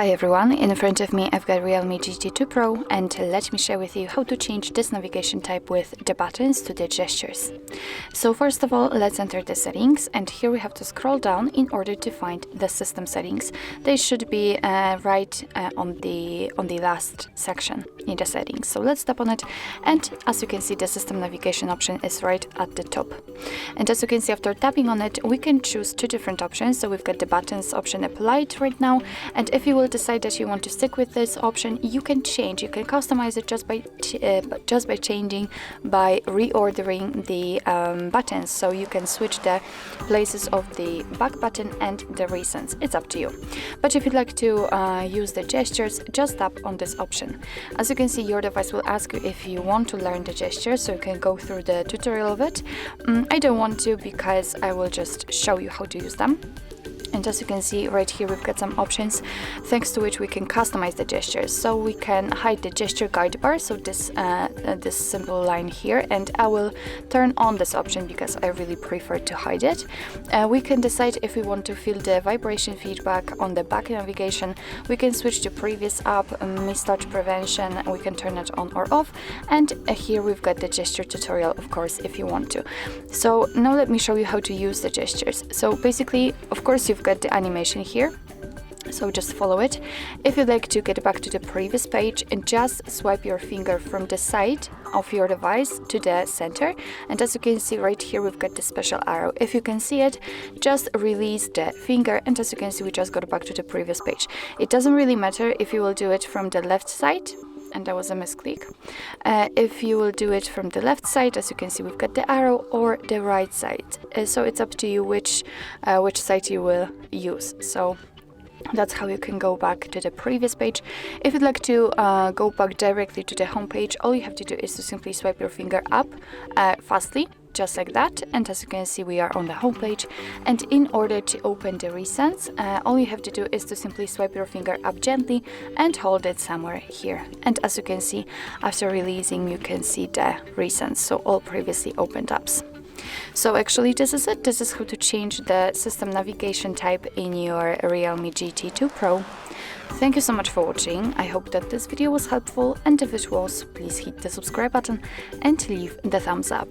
Hi everyone, in front of me I've got REALME GT 2 Pro, and let me share with you how to change this navigation type with the buttons to the gestures. So first of all, let's enter the settings, and here we have to scroll down in order to find the system settings. They should be right on the last section in the settings. So let's tap on it, and as you can see, the system navigation option is right at the top. And as you can see, after tapping on it, we can choose two different options. So we've got the buttons option applied right now, and if you will decide that you want to stick with this option, you can customize it just by changing, by reordering the buttons. So you can switch the places of the back button and the recents. It's up to you. But if you'd like to use the gestures, just tap on this option. As you can see, your device will ask you if you want to learn the gestures, so you can go through the tutorial of it. I don't want to, because I will just show you how to use them. And as you can see right here, we've got some options thanks to which we can customize the gestures. So we can hide the gesture guide bar, so this simple line here, and I will turn on this option because I really prefer to hide it. We can decide if we want to feel the vibration feedback on the back navigation. We can switch to previous app, mistouch prevention, we can turn it on or off, and here we've got the gesture tutorial, of course, if you want to. So now let me show you how to use the gestures. So basically, of course, you've got the animation here, so just follow it. If you'd like to get back to the previous page, and just swipe your finger from the side of your device to the center, and as you can see right here, we've got the special arrow. If you can see it, just release the finger, and as you can see, we just got back to the previous page. It doesn't really matter if you will do it from the left side, and that was a misclick. If you will do it from the left side, as you can see, we've got the arrow, or the right side. So it's up to you which side you will use. So that's how you can go back to the previous page. If you'd like to go back directly to the home page, all you have to do is to simply swipe your finger up fastly, just like that, and as you can see, we are on the home page. And in order to open the recents, all you have to do is to simply swipe your finger up gently and hold it somewhere here. And as you can see, after releasing, you can see the recents, so all previously opened apps. So actually, this is it. This is how to change the system navigation type in your REALME GT 2 Pro. Thank you so much for watching. I hope that this video was helpful, and if it was, please hit the subscribe button and leave the thumbs up.